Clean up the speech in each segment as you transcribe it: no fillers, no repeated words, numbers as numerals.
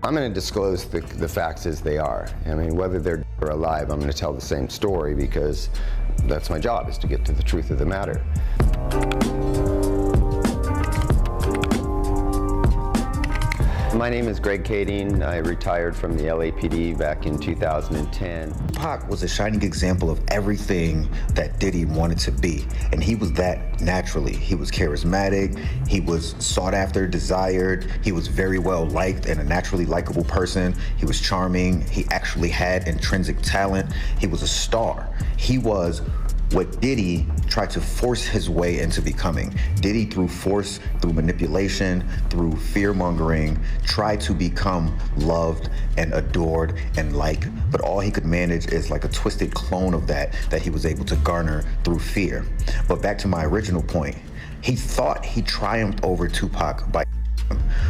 I'm going to disclose the facts as they are. I mean, whether they're dead or alive, I'm going to tell the same story because that's my job, is to get to the truth of the matter. My name is Greg Kading. I retired from the LAPD back in 2010. Tupac was a shining example of everything that Diddy wanted to be, and he was that naturally. He was charismatic, he was sought after, desired, he was very well liked and a naturally likable person. He was charming, he actually had intrinsic talent, he was a star. He was what Diddy tried to force his way into becoming. Diddy, through force, through manipulation, through fear-mongering, tried to become loved and adored and liked, but all he could manage is like a twisted clone of that he was able to garner through fear. But back to my original point, he thought he triumphed over Tupac by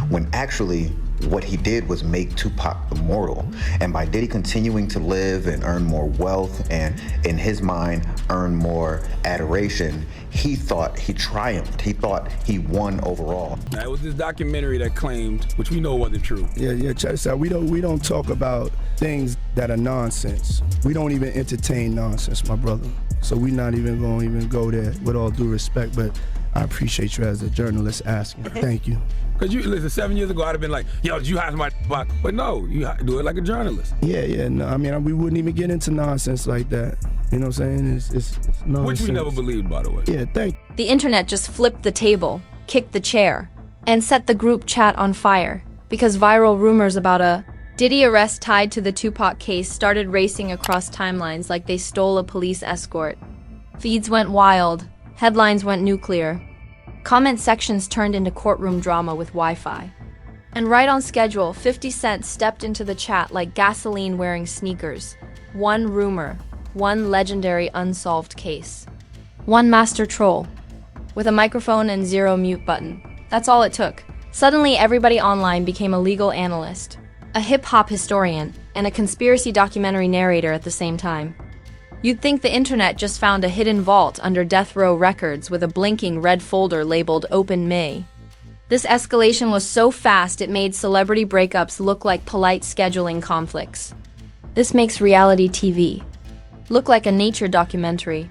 when actually what he did was make Tupac immortal. And by Diddy continuing to live and earn more wealth and, in his mind, earn more adoration, he thought he triumphed. He thought he won overall. Now, it was this documentary that claimed, which we know wasn't true. Yeah, check this out. We don't talk about things that are nonsense. We don't even entertain nonsense, my brother. So we're not even going to go there, with all due respect, but I appreciate you as a journalist asking. Thank you. Because you, listen, 7 years ago, I'd have been like, yo, did you hire somebody? But no, you do it like a journalist. Yeah, no, I mean, we wouldn't even get into nonsense like that. You know what I'm saying? It's nonsense. Which we never believed, by the way. Yeah, thank you. The internet just flipped the table, kicked the chair, and set the group chat on fire because viral rumors about a Diddy arrest tied to the Tupac case started racing across timelines like they stole a police escort. Feeds went wild, headlines went nuclear. Comment sections turned into courtroom drama with Wi-Fi. And right on schedule, 50 Cent stepped into the chat like gasoline wearing sneakers. One rumor, one legendary unsolved case. One master troll, with a microphone and 0 mute button. That's all it took. Suddenly everybody online became a legal analyst, a hip-hop historian, and a conspiracy documentary narrator at the same time. You'd think the internet just found a hidden vault under death row records with a blinking red folder labeled Open May. This escalation was so fast it made celebrity breakups look like polite scheduling conflicts. This makes reality TV look like a nature documentary.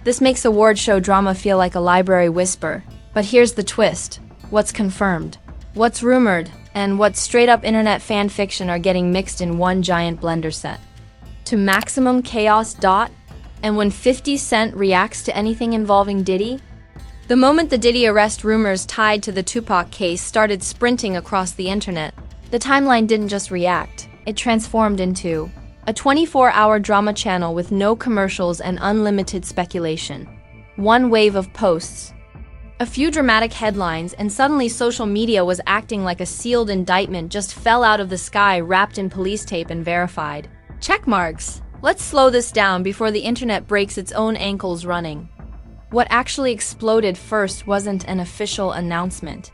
This makes award show drama feel like a library whisper. But here's the twist. What's confirmed, what's rumored, and what's straight-up internet fan fiction are getting mixed in one giant blender set. To maximum chaos. And when 50 Cent reacts to anything involving Diddy, the moment the Diddy arrest rumors tied to the Tupac case started sprinting across the internet, the timeline didn't just react, it transformed into a 24-hour drama channel with no commercials and unlimited speculation. One wave of posts, a few dramatic headlines, and suddenly social media was acting like a sealed indictment just fell out of the sky wrapped in police tape and verified. Check marks. Let's slow this down before the internet breaks its own ankles running. What actually exploded first wasn't an official announcement.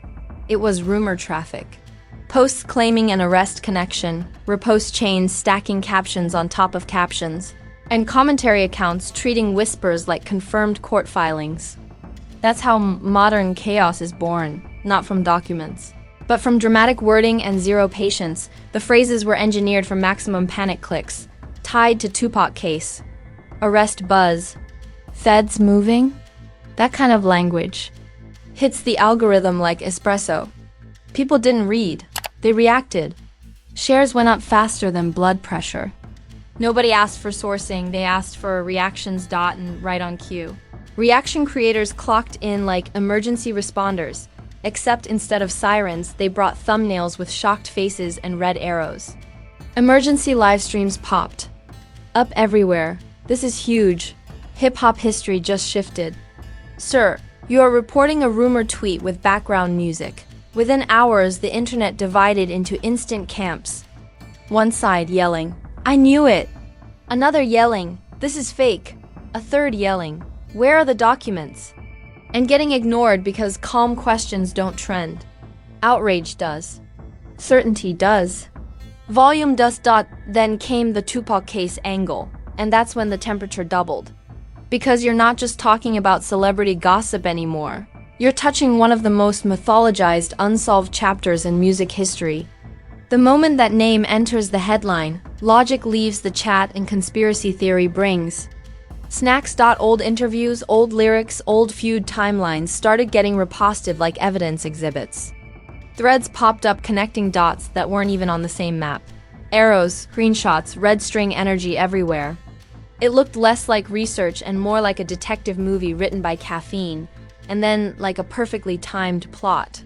It was rumor traffic. Posts claiming an arrest connection, repost chains stacking captions on top of captions, and commentary accounts treating whispers like confirmed court filings. That's how modern chaos is born, not from documents, but from dramatic wording and zero patience. The phrases were engineered for maximum panic clicks. Tied to Tupac case. Arrest buzz. Feds moving? That kind of language hits the algorithm like espresso. People didn't read. They reacted. Shares went up faster than blood pressure. Nobody asked for sourcing. They asked for reactions. And right on cue. Reaction creators clocked in like emergency responders. Except instead of sirens, they brought thumbnails with shocked faces and red arrows. Emergency live streams popped up everywhere. This is huge. Hip-hop history just shifted. Sir, you are reporting a rumor tweet with background music. Within hours, the internet divided into instant camps. One side yelling, "I knew it!" Another yelling, "This is fake!" A third yelling, "Where are the documents?" And getting ignored because calm questions don't trend. Outrage does. Certainty does. Volume does. Then came the Tupac case angle, and that's when the temperature doubled. Because you're not just talking about celebrity gossip anymore. You're touching one of the most mythologized, unsolved chapters in music history. The moment that name enters the headline, logic leaves the chat and conspiracy theory brings. Snacks. Old interviews, old lyrics, old feud timelines started getting reposted like evidence exhibits. Threads popped up connecting dots that weren't even on the same map. Arrows, screenshots, red string energy everywhere. It looked less like research and more like a detective movie written by caffeine, and then like a perfectly timed plot.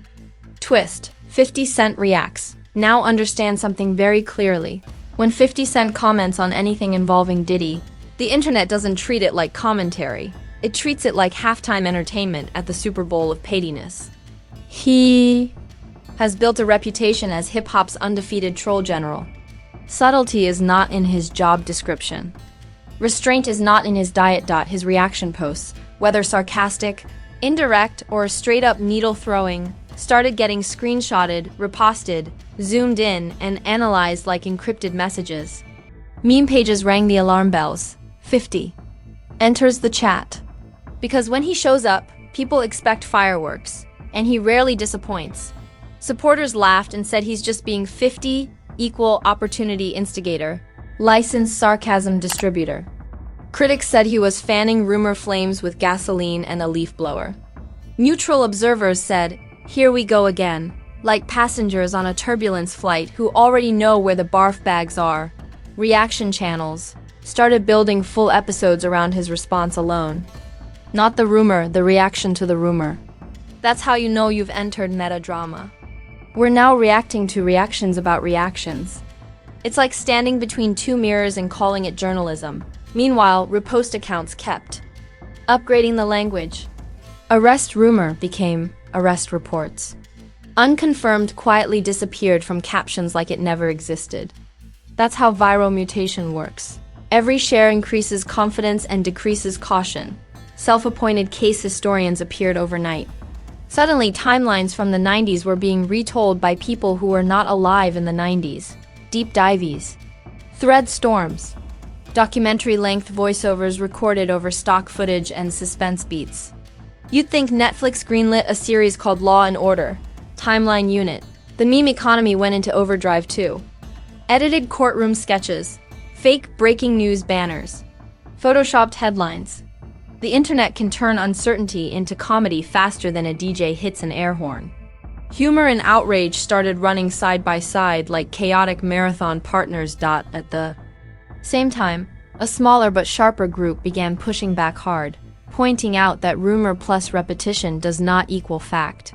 Twist. 50 Cent reacts. Now understand something very clearly. When 50 Cent comments on anything involving Diddy, the internet doesn't treat it like commentary. It treats it like halftime entertainment at the Super Bowl of pettiness. He has built a reputation as hip-hop's undefeated troll general. Subtlety is not in his job description. Restraint is not in his diet. His reaction posts, whether sarcastic, indirect, or straight-up needle-throwing, started getting screenshotted, reposted, zoomed in, and analyzed like encrypted messages. Meme pages rang the alarm bells. 50 enters the chat. Because when he shows up, people expect fireworks, and he rarely disappoints. Supporters laughed and said he's just being 50 equal opportunity instigator, licensed sarcasm distributor. Critics said he was fanning rumor flames with gasoline and a leaf blower. Neutral observers said, "Here we go again," like passengers on a turbulence flight who already know where the barf bags are. Reaction channels started building full episodes around his response alone. Not the rumor, the reaction to the rumor. That's how you know you've entered meta drama. We're now reacting to reactions about reactions. It's like standing between two mirrors and calling it journalism. Meanwhile, repost accounts kept upgrading the language. Arrest rumor became arrest reports. Unconfirmed quietly disappeared from captions like it never existed. That's how viral mutation works. Every share increases confidence and decreases caution. Self-appointed case historians appeared overnight. Suddenly, timelines from the 90s were being retold by people who were not alive in the 90s. Deep dives. Thread storms. Documentary-length voiceovers recorded over stock footage and suspense beats. You'd think Netflix greenlit a series called Law and Order. Timeline unit. The meme economy went into overdrive too. Edited courtroom sketches. Fake breaking news banners. Photoshopped headlines. The internet can turn uncertainty into comedy faster than a DJ hits an air horn. Humor and outrage started running side by side like chaotic marathon partners. At the same time, a smaller but sharper group began pushing back hard, pointing out that rumor plus repetition does not equal fact.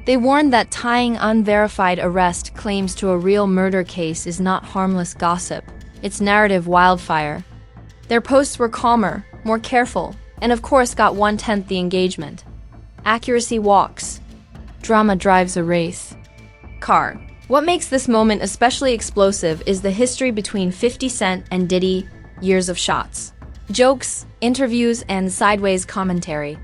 They warned that tying unverified arrest claims to a real murder case is not harmless gossip, it's narrative wildfire. Their posts were calmer, more careful, and of course got 1/10 the engagement. Accuracy walks. Drama drives a race. Car. What makes this moment especially explosive is the history between 50 Cent and Diddy, years of shots, jokes, interviews, and sideways commentary.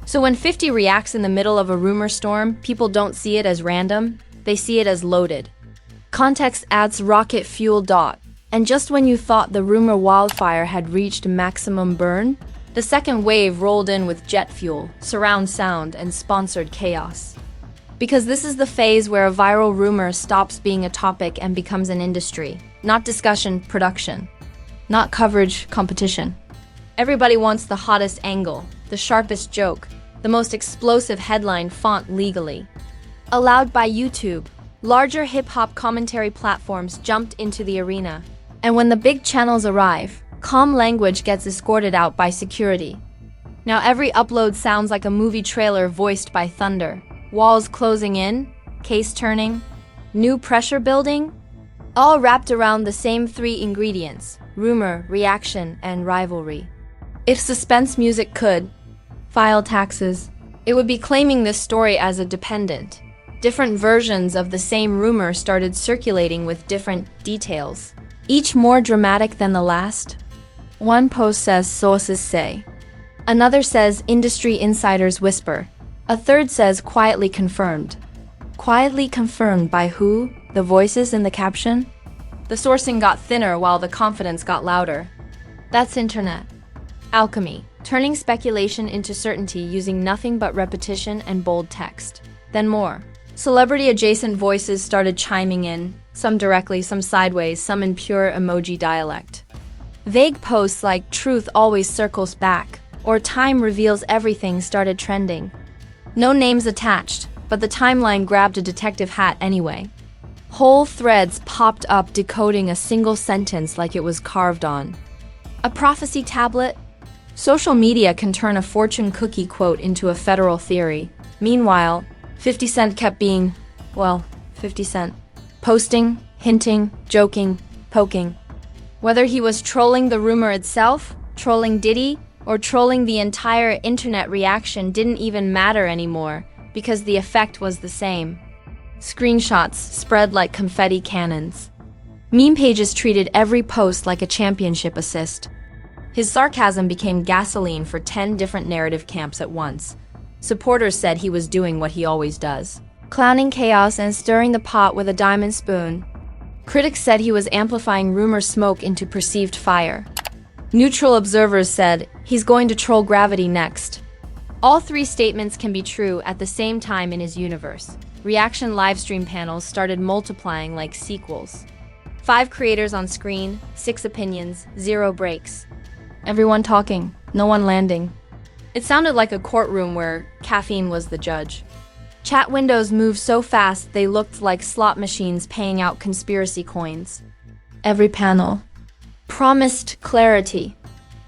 So when 50 reacts in the middle of a rumor storm, people don't see it as random, they see it as loaded. Context adds rocket fuel. And just when you thought the rumor wildfire had reached maximum burn, the second wave rolled in with jet fuel, surround sound, and sponsored chaos. Because this is the phase where a viral rumor stops being a topic and becomes an industry, not discussion, production, not coverage, competition. Everybody wants the hottest angle, the sharpest joke, the most explosive headline font legally. Allowed by YouTube, larger hip-hop commentary platforms jumped into the arena. And when the big channels arrive, calm language gets escorted out by security. Now every upload sounds like a movie trailer voiced by thunder. Walls closing in, case turning, new pressure building, all wrapped around the same three ingredients: rumor, reaction, and rivalry. If suspense music could file taxes, it would be claiming this story as a dependent. Different versions of the same rumor started circulating with different details, each more dramatic than the last. One post says sources say. Another says industry insiders whisper. A third says quietly confirmed. Quietly confirmed by who? The voices in the caption? The sourcing got thinner while the confidence got louder. That's internet. Alchemy, turning speculation into certainty using nothing but repetition and bold text. Then more. Celebrity-adjacent voices started chiming in, some directly, some sideways, some in pure emoji dialect. Vague posts like "truth always circles back" or "time reveals everything" started trending. No names attached, but the timeline grabbed a detective hat anyway. Whole threads popped up decoding a single sentence like it was carved on. A prophecy tablet? Social media can turn a fortune cookie quote into a federal theory. Meanwhile, 50 Cent kept being, well, 50 Cent. Posting, hinting, joking, poking. Whether he was trolling the rumor itself, trolling Diddy, or trolling the entire internet, reaction didn't even matter anymore because the effect was the same. Screenshots spread like confetti cannons. Meme pages treated every post like a championship assist. His sarcasm became gasoline for 10 different narrative camps at once. Supporters said he was doing what he always does, clowning chaos and stirring the pot with a diamond spoon. Critics said he was amplifying rumor smoke into perceived fire. Neutral observers said he's going to troll gravity next. All three statements can be true at the same time in his universe. Reaction livestream panels started multiplying like sequels. 5 creators on screen, 6 opinions, 0 breaks. Everyone talking, no one landing. It sounded like a courtroom where caffeine was the judge. Chat windows moved so fast they looked like slot machines paying out conspiracy coins. Every panel promised clarity.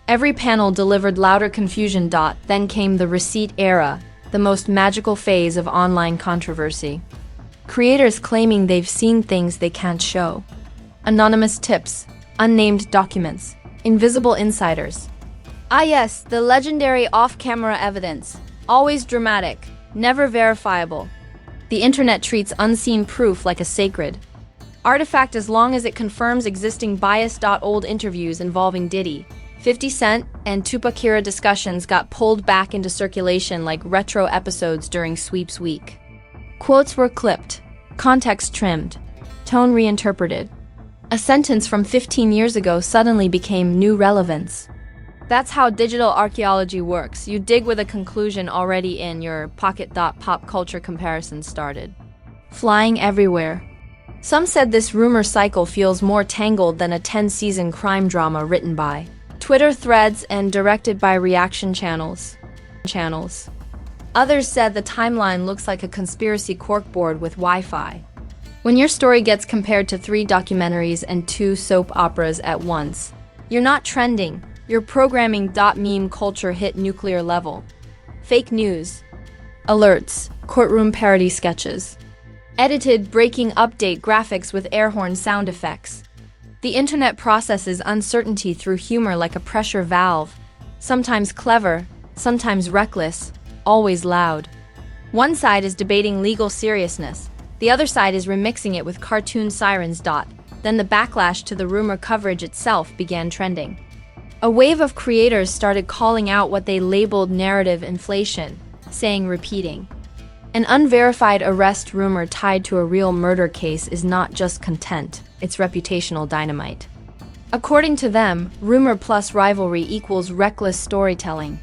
Every panel delivered louder confusion. Then came the receipt era, the most magical phase of online controversy. Creators claiming they've seen things they can't show. Anonymous tips, unnamed documents, invisible insiders. Ah yes, the legendary off-camera evidence. Always dramatic, never verifiable. The internet treats unseen proof like a sacred artifact as long as it confirms existing bias. Old interviews involving Diddy, 50 Cent, and Tupac era discussions got pulled back into circulation like retro episodes during Sweeps Week. Quotes were clipped, context trimmed, tone reinterpreted. A sentence from 15 years ago suddenly became new relevance. That's how digital archaeology works. You dig with a conclusion already in your pocket. Pop culture comparisons started flying everywhere. Some said this rumor cycle feels more tangled than a 10-season crime drama written by Twitter threads and directed by reaction channels. Others said the timeline looks like a conspiracy corkboard with Wi-Fi. When your story gets compared to 3 documentaries and 2 soap operas at once, you're not trending, you're programming. Meme culture hit nuclear level. Fake news, alerts, courtroom parody sketches, edited breaking update graphics with air horn sound effects. The internet processes uncertainty through humor like a pressure valve, sometimes clever, sometimes reckless, always loud. One side is debating legal seriousness, the other side is remixing it with cartoon sirens. Then the backlash to the rumor coverage itself began trending. A wave of creators started calling out what they labeled narrative inflation, saying repeating an unverified arrest rumor tied to a real murder case is not just content, it's reputational dynamite. According to them, rumor plus rivalry equals reckless storytelling.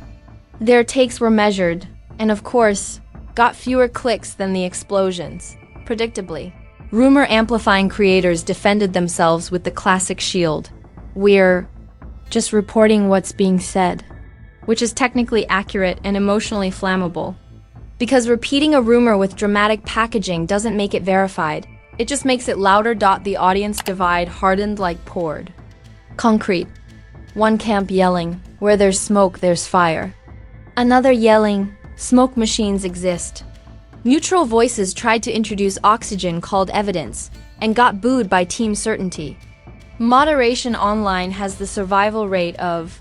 Their takes were measured, and of course, got fewer clicks than the explosions. Predictably, rumor amplifying creators defended themselves with the classic shield. We're just reporting what's being said, which is technically accurate and emotionally flammable. Because repeating a rumor with dramatic packaging doesn't make it verified, it just makes it louder. The audience divide hardened like poured concrete. One camp yelling, "Where there's smoke, there's fire." Another yelling, "Smoke machines exist." Neutral voices tried to introduce oxygen called evidence, and got booed by Team Certainty. Moderation online has the survival rate of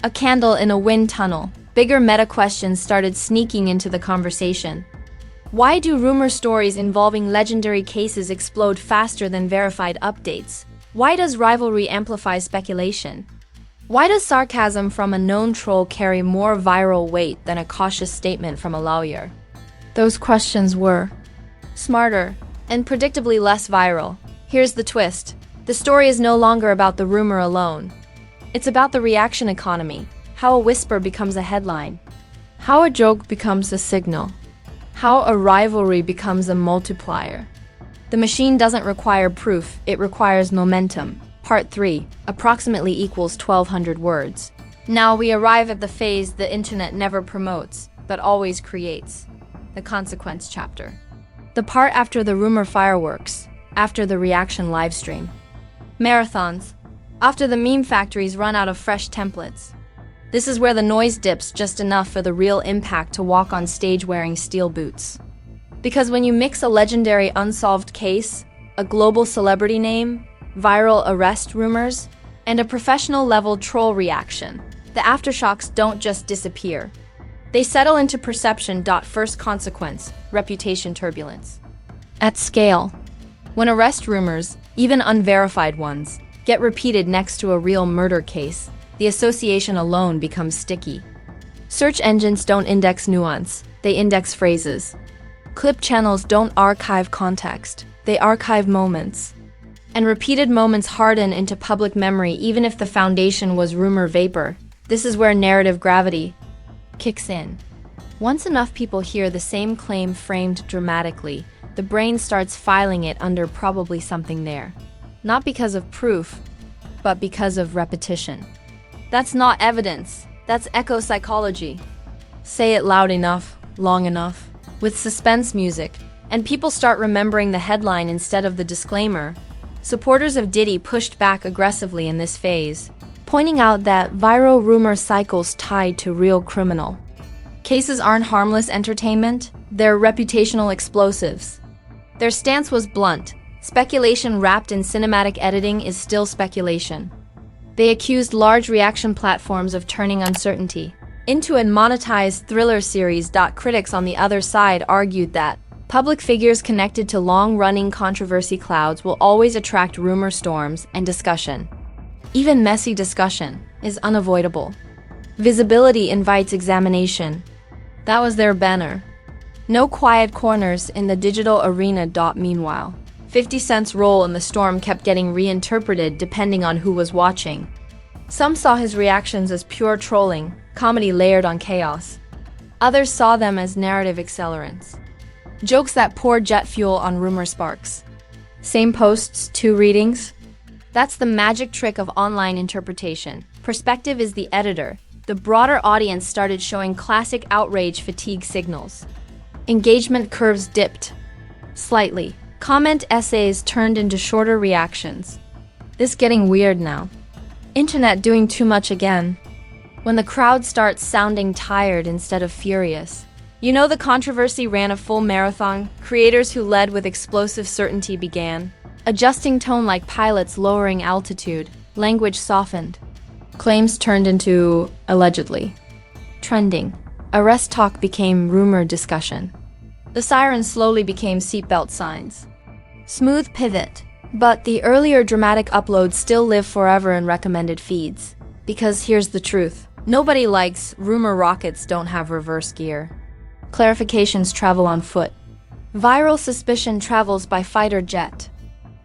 a candle in a wind tunnel. Bigger meta questions started sneaking into the conversation. Why do rumor stories involving legendary cases explode faster than verified updates? Why does rivalry amplify speculation? Why does sarcasm from a known troll carry more viral weight than a cautious statement from a lawyer? Those questions were smarter and predictably less viral. Here's the twist. The story is no longer about the rumor alone. It's about the reaction economy, how a whisper becomes a headline, how a joke becomes a signal, How a rivalry becomes a multiplier. The machine doesn't require proof, it requires momentum. Part 3, approximately equals 1,200 words. Now we arrive at the phase the internet never promotes, but always creates. The consequence chapter. The part after the rumor fireworks, after the reaction livestream. Marathons. After the meme factories run out of fresh templates. This is where the noise dips just enough for the real impact to walk on stage wearing steel boots. Because when you mix a legendary unsolved case, a global celebrity name, viral arrest rumors, and a professional-level troll reaction, the aftershocks don't just disappear. They settle into perception. First consequence, reputation turbulence. At scale. When arrest rumors, even unverified ones, get repeated next to a real murder case, the association alone becomes sticky. Search engines don't index nuance, they index phrases. Clip channels don't archive context, they archive moments. And repeated moments harden into public memory even if the foundation was rumor vapor. This is where narrative gravity kicks in. Once enough people hear the same claim framed dramatically, the brain starts filing it under probably something there. Not because of proof, but because of repetition. That's not evidence, that's echo psychology. Say it loud enough, long enough, with suspense music, and people start remembering the headline instead of the disclaimer. Supporters of Diddy pushed back aggressively in this phase, pointing out that viral rumor cycles tied to real criminal cases aren't harmless entertainment, they're reputational explosives. Their stance was blunt. Speculation wrapped in cinematic editing is still speculation. They accused large reaction platforms of turning uncertainty into a monetized thriller series. Critics on the other side argued that public figures connected to long-running controversy clouds will always attract rumor storms and discussion. Even messy discussion is unavoidable. Visibility invites examination. That was their banner. No quiet corners in the digital arena. Meanwhile, 50 Cent's role in the storm kept getting reinterpreted depending on who was watching. Some saw his reactions as pure trolling, comedy layered on chaos. Others saw them as narrative accelerants. Jokes that pour jet fuel on rumor sparks. Same posts, two readings? That's the magic trick of online interpretation. Perspective is the editor. The broader audience started showing classic outrage fatigue signals. Engagement curves dipped slightly. Comment essays turned into shorter reactions. This getting weird now. Internet doing too much again. When the crowd starts sounding tired instead of furious. You know the controversy ran a full marathon. Creators who led with explosive certainty began. Adjusting tone like pilots lowering altitude. Language softened. Claims turned into allegedly. Trending. Arrest talk became rumor discussion. The sirens slowly became seatbelt signs. Smooth pivot. But the earlier dramatic uploads still live forever in recommended feeds. Because here's the truth. Nobody likes rumor rockets don't have reverse gear. Clarifications travel on foot. Viral suspicion travels by fighter jet.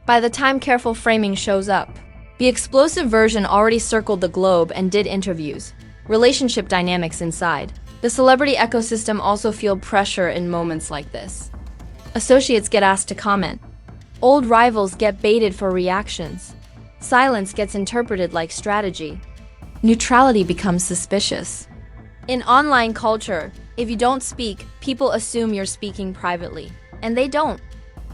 By the time careful framing shows up, the explosive version already circled the globe and did interviews. Relationship dynamics inside. The celebrity ecosystem also feel pressure in moments like this. Associates get asked to comment. Old rivals get baited for reactions. Silence gets interpreted like strategy. Neutrality becomes suspicious. In online culture, if you don't speak, people assume you're speaking privately. And they don't.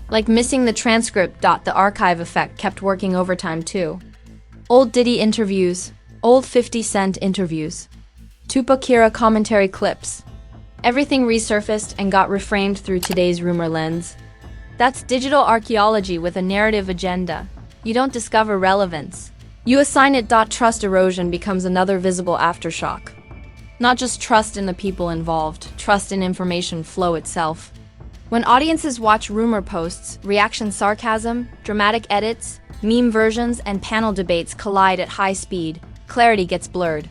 Like missing the transcript. The archive effect kept working overtime too. Old Diddy interviews, old 50 Cent interviews, Tupac commentary clips. Everything resurfaced and got reframed through today's rumor lens. That's digital archaeology with a narrative agenda. You don't discover relevance. You assign it. Trust erosion becomes another visible aftershock. Not just trust in the people involved, trust in information flow itself. When audiences watch rumor posts, reaction sarcasm, dramatic edits, meme versions, and panel debates collide at high speed, clarity gets blurred.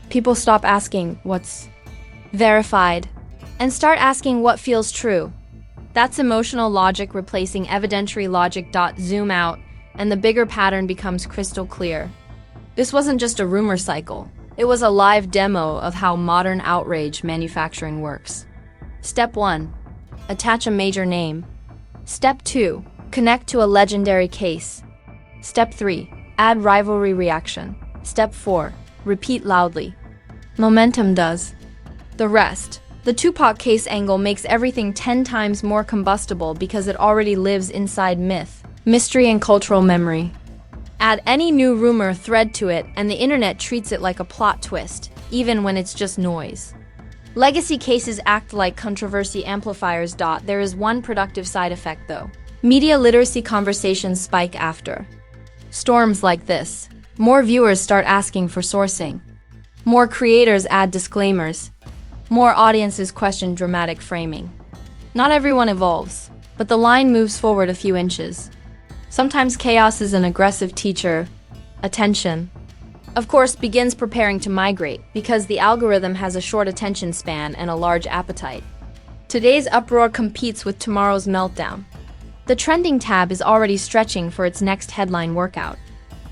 People stop asking what's verified and start asking what feels true. That's emotional logic replacing evidentiary logic. Zoom out, and the bigger pattern becomes crystal clear. This wasn't just a rumor cycle. It was a live demo of how modern outrage manufacturing works. Step 1. Attach a major name. Step 2. Connect to a legendary case. Step 3. Add rivalry reaction. Step 4. Repeat loudly. Momentum does the rest. The Tupac case angle makes everything 10 times more combustible because it already lives inside myth, mystery, and cultural memory. Add any new rumor thread to it, and the internet treats it like a plot twist, even when it's just noise. Legacy cases act like controversy amplifiers. There is one productive side effect, though. Media literacy conversations spike after storms like this. More viewers start asking for sourcing. More creators add disclaimers. More audiences question dramatic framing. Not everyone evolves, but the line moves forward a few inches. Sometimes chaos is an aggressive teacher. Attention, of course, begins preparing to migrate because the algorithm has a short attention span and a large appetite. Today's uproar competes with tomorrow's meltdown. The trending tab is already stretching for its next headline workout.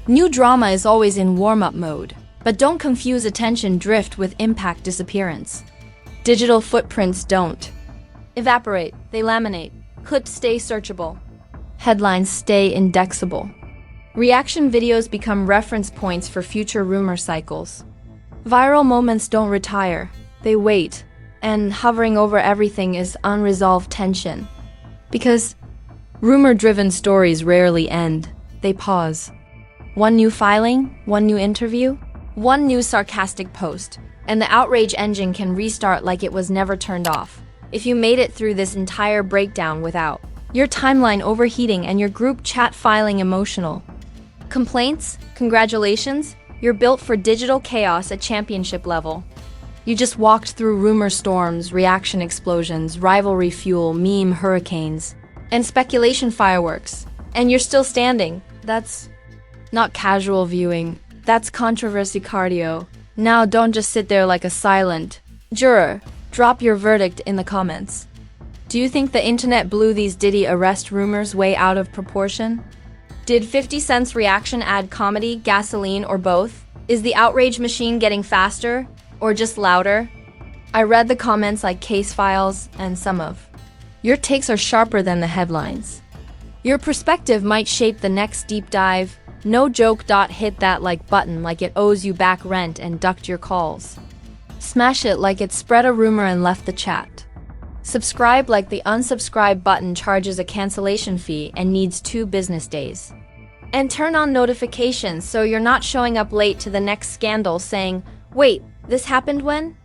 New drama is always in warm-up mode, but don't confuse attention drift with impact disappearance. Digital footprints don't evaporate, they laminate. Clips stay searchable. Headlines stay indexable. Reaction videos become reference points for future rumor cycles. Viral moments don't retire, they wait, and hovering over everything is unresolved tension. Because rumor-driven stories rarely end, they pause. One new filing, one new interview, one new sarcastic post, and the outrage engine can restart like it was never turned off. If you made it through this entire breakdown without your timeline overheating and your group chat filing emotional complaints, congratulations, you're built for digital chaos at championship level. You just walked through rumor storms, reaction explosions, rivalry fuel, meme hurricanes, and speculation fireworks. And you're still standing. That's not casual viewing. That's controversy cardio. Now don't just sit there like a silent juror. Drop your verdict in the comments. Do you think the internet blew these Diddy arrest rumors way out of proportion? Did 50 Cent's reaction add comedy, gasoline, or both? Is the outrage machine getting faster, or just louder? I read the comments like case files, and some of your takes are sharper than the headlines. Your perspective might shape the next deep dive. No joke. Hit that like button like it owes you back rent and ducked your calls. Smash it like it spread a rumor and left the chat. Subscribe like the unsubscribe button charges a cancellation fee and needs 2 business days. And turn on notifications so you're not showing up late to the next scandal saying, "Wait, this happened when?"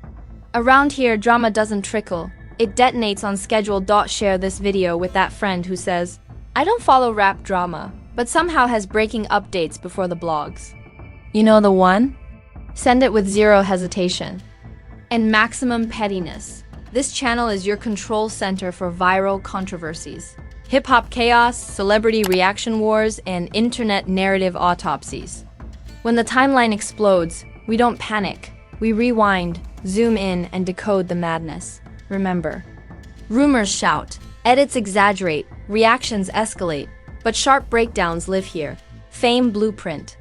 Around here, drama doesn't trickle. It detonates on schedule. Share this video with that friend who says, "I don't follow rap drama, but somehow has breaking updates before the blogs." You know the one? Send it with 0 hesitation. And maximum pettiness. This channel is your control center for viral controversies, hip-hop chaos, celebrity reaction wars, and internet narrative autopsies. When the timeline explodes, we don't panic. We rewind, zoom in, and decode the madness. Remember, rumors shout, edits exaggerate, reactions escalate, but sharp breakdowns live here. Fame blueprint.